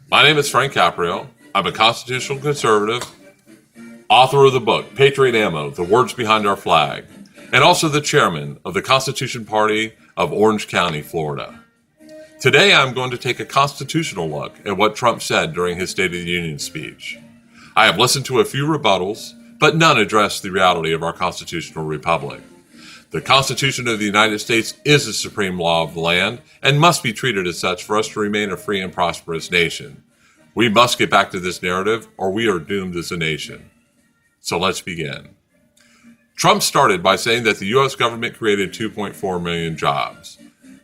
My name is Frank Caprio. I'm a constitutional conservative, author of the book Patriot Ammo, The Words Behind Our Flag, and also the chairman of the Constitution Party of Orange County, Florida. Today I'm going to take a constitutional look at what Trump said during his State of the Union speech. I have listened to a few rebuttals, but none address the reality of our constitutional republic. The Constitution of the United States is the supreme law of the land and must be treated as such for us to remain a free and prosperous nation. We must get back to this narrative or we are doomed as a nation. So let's begin. Trump started by saying that the U.S. government created 2.4 million jobs.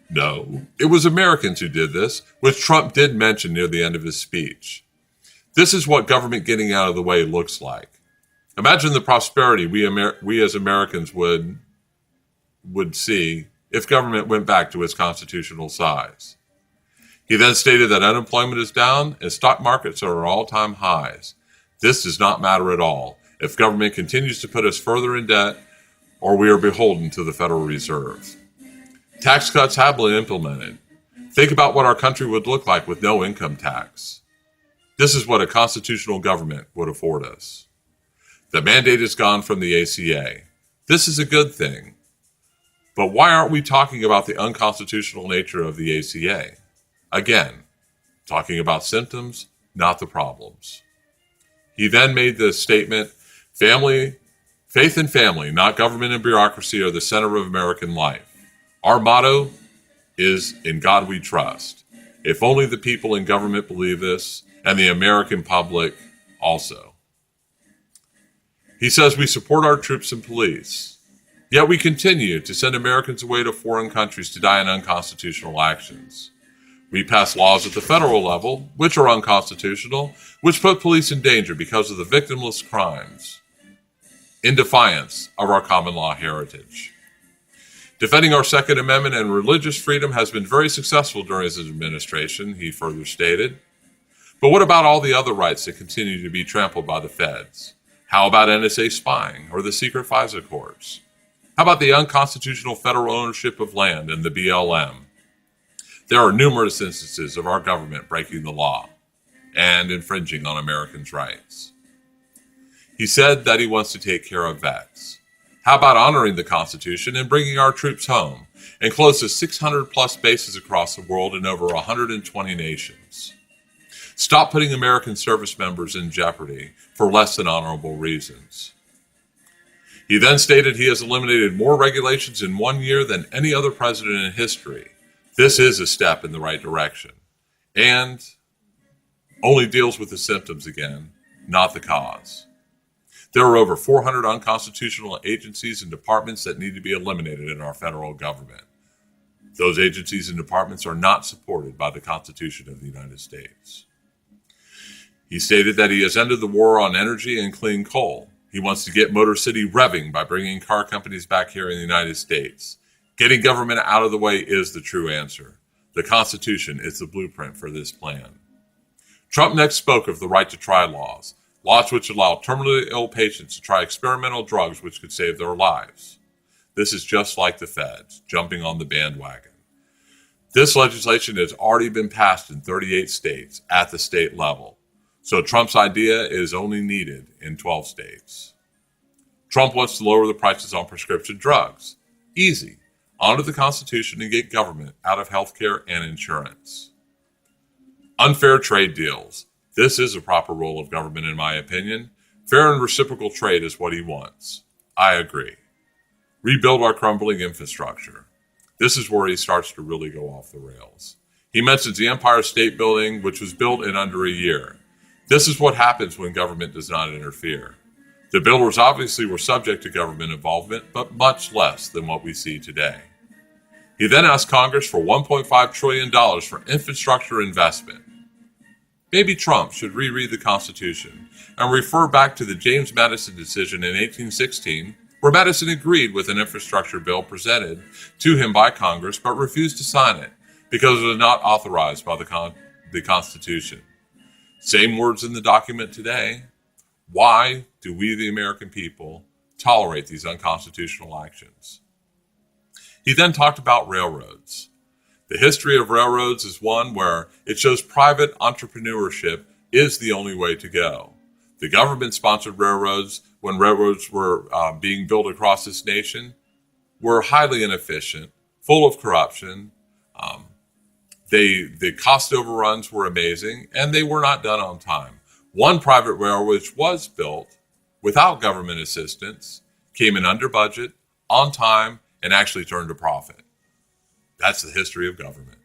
No, it was Americans who did this, which Trump did mention near the end of his speech. This is what government getting out of the way looks like. Imagine the prosperity we as Americans would see if government went back to its constitutional size. He then stated that unemployment is down and stock markets are at all-time highs. This does not matter at all if government continues to put us further in debt or we are beholden to the Federal Reserve. Tax cuts have been implemented. Think about what our country would look like with no income tax. This is what a constitutional government would afford us. The mandate is gone from the ACA. This is a good thing. But why aren't we talking about the unconstitutional nature of the ACA? Again, talking about symptoms, not the problems. He then made the statement, faith and family, not government and bureaucracy, are the center of American life. Our motto is, in God we trust. If only the people in government believe this, and the American public also. He says we support our troops and police. Yet we continue to send Americans away to foreign countries to die in unconstitutional actions. We pass laws at the federal level, which are unconstitutional, which put police in danger because of the victimless crimes, in defiance of our common law heritage. Defending our Second Amendment and religious freedom has been very successful during his administration, he further stated. But what about all the other rights that continue to be trampled by the feds? How about NSA spying or the secret FISA courts? How about the unconstitutional federal ownership of land and the BLM? There are numerous instances of our government breaking the law and infringing on Americans' rights. He said that he wants to take care of vets. How about honoring the Constitution and bringing our troops home and close to 600 plus bases across the world in over 120 nations? Stop putting American service members in jeopardy for less than honorable reasons. He then stated he has eliminated more regulations in 1 year than any other president in history. This is a step in the right direction and only deals with the symptoms again, not the cause. There are over 400 unconstitutional agencies and departments that need to be eliminated in our federal government. Those agencies and departments are not supported by the Constitution of the United States. He stated that he has ended the war on energy and clean coal. He wants to get Motor City revving by bringing car companies back here in the United States. Getting government out of the way is the true answer. The Constitution is the blueprint for this plan. Trump next spoke of the right to try laws which allow terminally ill patients to try experimental drugs which could save their lives. This is just like the feds, jumping on the bandwagon. This legislation has already been passed in 38 states at the state level. So Trump's idea is only needed in 12 states. Trump wants to lower the prices on prescription drugs. Easy. Honor the Constitution and get government out of healthcare and insurance. Unfair trade deals. This is a proper role of government in my opinion. Fair and reciprocal trade is what he wants. I agree. Rebuild our crumbling infrastructure. This is where he starts to really go off the rails. He mentions the Empire State Building, which was built in under a year. This is what happens when government does not interfere. The builders obviously were subject to government involvement, but much less than what we see today. He then asked Congress for $1.5 trillion for infrastructure investment. Maybe Trump should reread the Constitution and refer back to the James Madison decision in 1816, where Madison agreed with an infrastructure bill presented to him by Congress but refused to sign it because it was not authorized by the Constitution. Same words in the document today. Why do we, the American people, tolerate these unconstitutional actions? He then talked about railroads. The history of railroads is one where it shows private entrepreneurship is the only way to go. The government-sponsored railroads, when railroads were being built across this nation, were highly inefficient, full of corruption. Um, the cost overruns were amazing, and they were not done on time. One private railroad which was built without government assistance came in under budget, on time, and actually turned a profit. That's the history of government.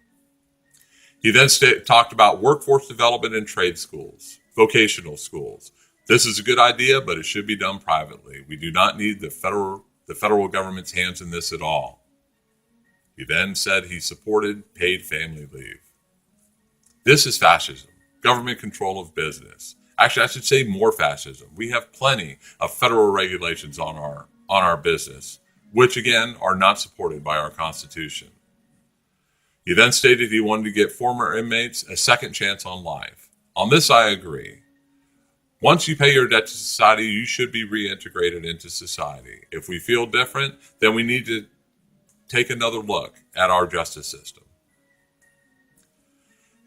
He then talked about workforce development in trade schools, vocational schools. This is a good idea, but it should be done privately. We do not need the federal government's hands in this at all. He then said he supported paid family leave. This is fascism, government control of business. Actually, I should say more fascism. We have plenty of federal regulations on our business, which again are not supported by our Constitution. He then stated he wanted to give former inmates a second chance on life. On this, I agree. Once you pay your debt to society, you should be reintegrated into society. If we feel different, then we need to take another look at our justice system.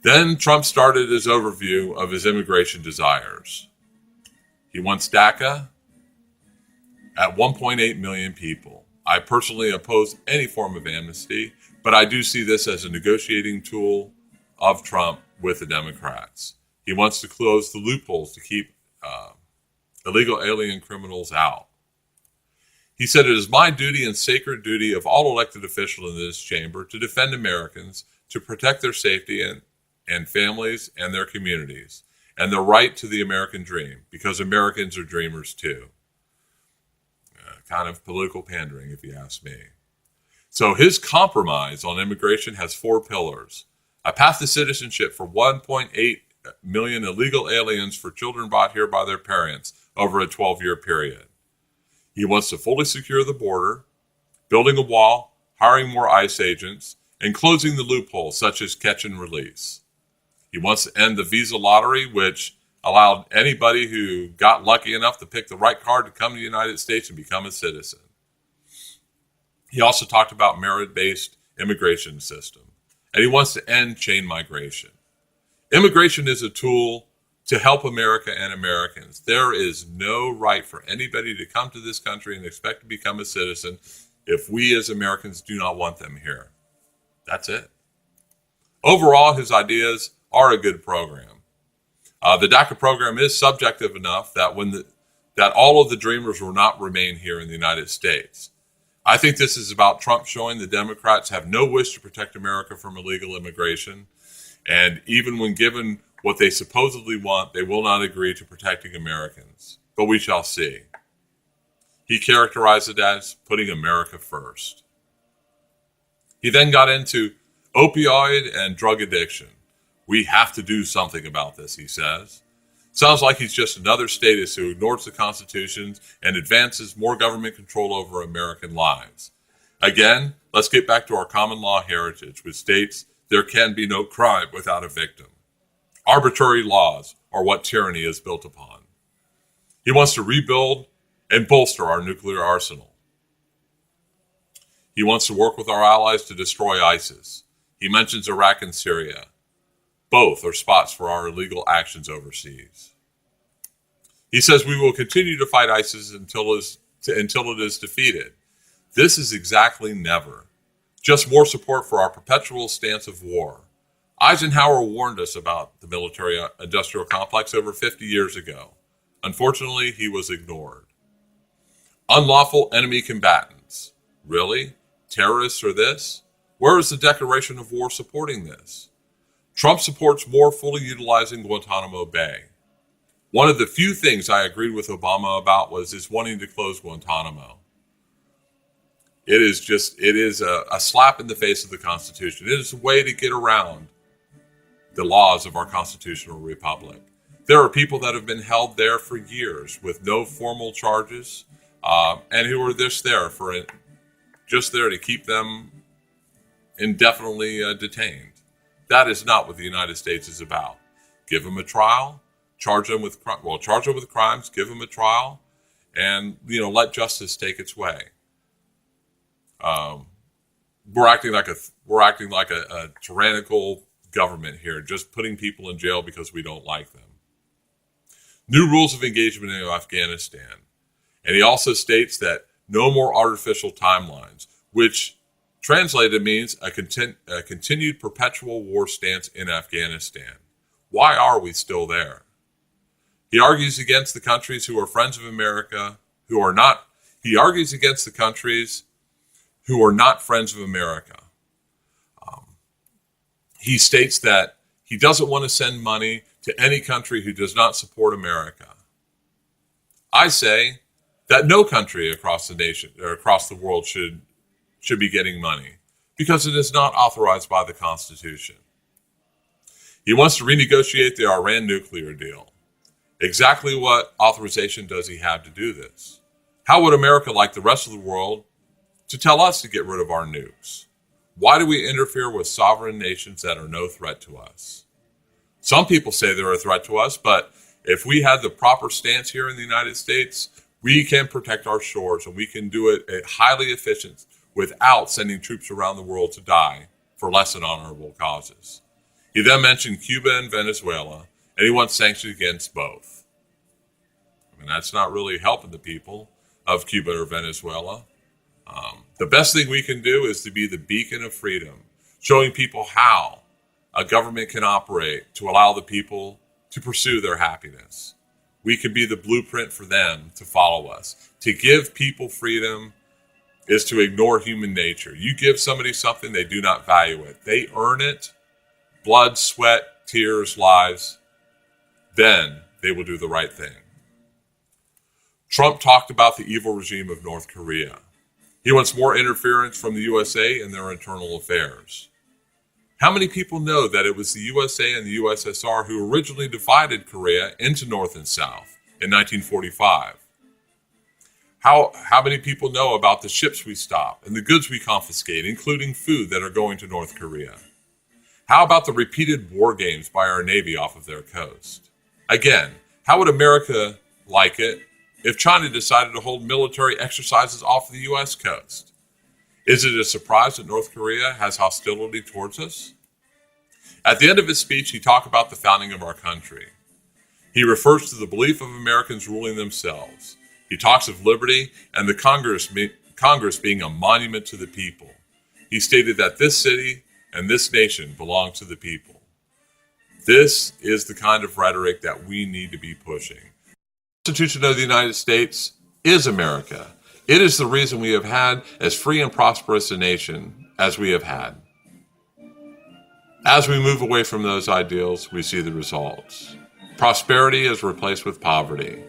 Then Trump started his overview of his immigration desires. He wants DACA at 1.8 million people. I personally oppose any form of amnesty, but I do see this as a negotiating tool of Trump with the Democrats. He wants to close the loopholes to keep illegal alien criminals out. He said, "It is my duty and sacred duty of all elected officials in this chamber to defend Americans, to protect their safety and families and their communities, and the right to the American dream, because Americans are dreamers too." Kind of political pandering, if you ask me. So his compromise on immigration has 4 pillars. A path to citizenship for 1.8 million illegal aliens for children brought here by their parents over a 12-year period. He wants to fully secure the border, building a wall, hiring more ICE agents, and closing the loopholes such as catch and release. He wants to end the visa lottery, which allowed anybody who got lucky enough to pick the right card to come to the United States and become a citizen. He also talked about merit-based immigration system, and he wants to end chain migration. Immigration is a tool to help America and Americans. There is no right for anybody to come to this country and expect to become a citizen if we as Americans do not want them here. That's it. Overall, his ideas are a good program. The DACA program is subjective enough that that all of the dreamers will not remain here in the United States. I think this is about Trump showing the Democrats have no wish to protect America from illegal immigration. And even when given what they supposedly want, they will not agree to protecting Americans. But we shall see. He characterized it as putting America first. He then got into opioid and drug addiction. We have to do something about this, he says. Sounds like he's just another statist who ignores the Constitution and advances more government control over American lives. Again, let's get back to our common law heritage, which states there can be no crime without a victim. Arbitrary laws are what tyranny is built upon. He wants to rebuild and bolster our nuclear arsenal. He wants to work with our allies to destroy ISIS. He mentions Iraq and Syria. Both are spots for our illegal actions overseas. He says we will continue to fight ISIS until it is defeated. This is exactly never. Just more support for our perpetual stance of war. Eisenhower warned us about the military-industrial complex over 50 years ago. Unfortunately, he was ignored. Unlawful enemy combatants. Really? Terrorists are this? Where is the declaration of war supporting this? Trump supports more fully utilizing Guantanamo Bay. One of the few things I agreed with Obama about was his wanting to close Guantanamo. It is a slap in the face of the Constitution. It is a way to get around the laws of our constitutional republic. There are people that have been held there for years with no formal charges, and who are just there to keep them indefinitely detained. That is not what the United States is about. Give them a trial, charge them with crimes, give them a trial, and let justice take its way. we're acting like a tyrannical government here, just putting people in jail because we don't like them. New rules of engagement in Afghanistan. And he also states that no more artificial timelines, which translated means a continued perpetual war stance in Afghanistan. Why are we still there? He argues against the countries who are friends of America, he argues against the countries who are not friends of America. He states that he doesn't want to send money to any country who does not support America. I say that no country across the nation or across the world should be getting money because it is not authorized by the Constitution. He wants to renegotiate the Iran nuclear deal. Exactly what authorization does he have to do this? How would America, like the rest of the world, to tell us to get rid of our nukes? Why do we interfere with sovereign nations that are no threat to us? Some people say they're a threat to us, but if we had the proper stance here in the United States, we can protect our shores and we can do it highly efficient without sending troops around the world to die for less than honorable causes. He then mentioned Cuba and Venezuela, and he wants sanctions against both. I mean, that's not really helping the people of Cuba or Venezuela. The best thing we can do is to be the beacon of freedom, showing people how a government can operate to allow the people to pursue their happiness. We can be the blueprint for them to follow us. To give people freedom is to ignore human nature. You give somebody something, they do not value it. They earn it, blood, sweat, tears, lives, then they will do the right thing. Trump talked about the evil regime of North Korea. He wants more interference from the USA in their internal affairs. How many people know that it was the USA and the USSR who originally divided Korea into North and South in 1945? How many people know about the ships we stop and the goods we confiscate, including food that are going to North Korea? How about the repeated war games by our Navy off of their coast? Again, how would America like it if China decided to hold military exercises off the U.S. coast? Is it a surprise that North Korea has hostility towards us? At the end of his speech, he talked about the founding of our country. He refers to the belief of Americans ruling themselves. He talks of liberty and the Congress being a monument to the people. He stated that this city and this nation belong to the people. This is the kind of rhetoric that we need to be pushing. The Constitution of the United States is America. It is the reason we have had as free and prosperous a nation as we have had. As we move away from those ideals, we see the results. Prosperity is replaced with poverty.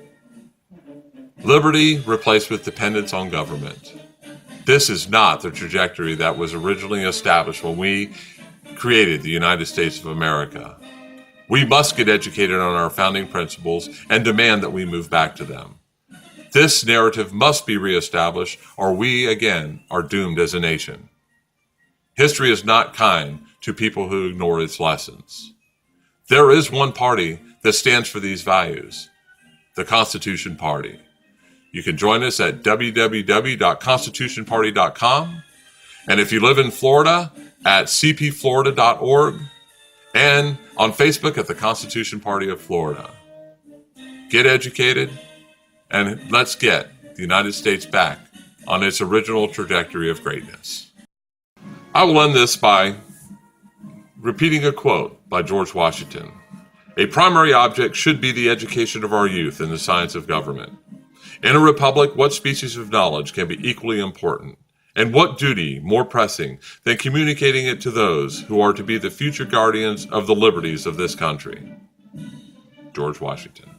Liberty replaced with dependence on government. This is not the trajectory that was originally established when we created the United States of America. We must get educated on our founding principles and demand that we move back to them. This narrative must be reestablished, or we, again, are doomed as a nation. History is not kind to people who ignore its lessons. There is one party that stands for these values, the Constitution Party. You can join us at www.constitutionparty.com. And if you live in Florida, at cpflorida.org. And on Facebook at the Constitution Party of Florida. Get educated, and let's get the United States back on its original trajectory of greatness. I will end this by repeating a quote by George Washington. A primary object should be the education of our youth in the science of government. In a republic, what species of knowledge can be equally important? And what duty more pressing than communicating it to those who are to be the future guardians of the liberties of this country? George Washington.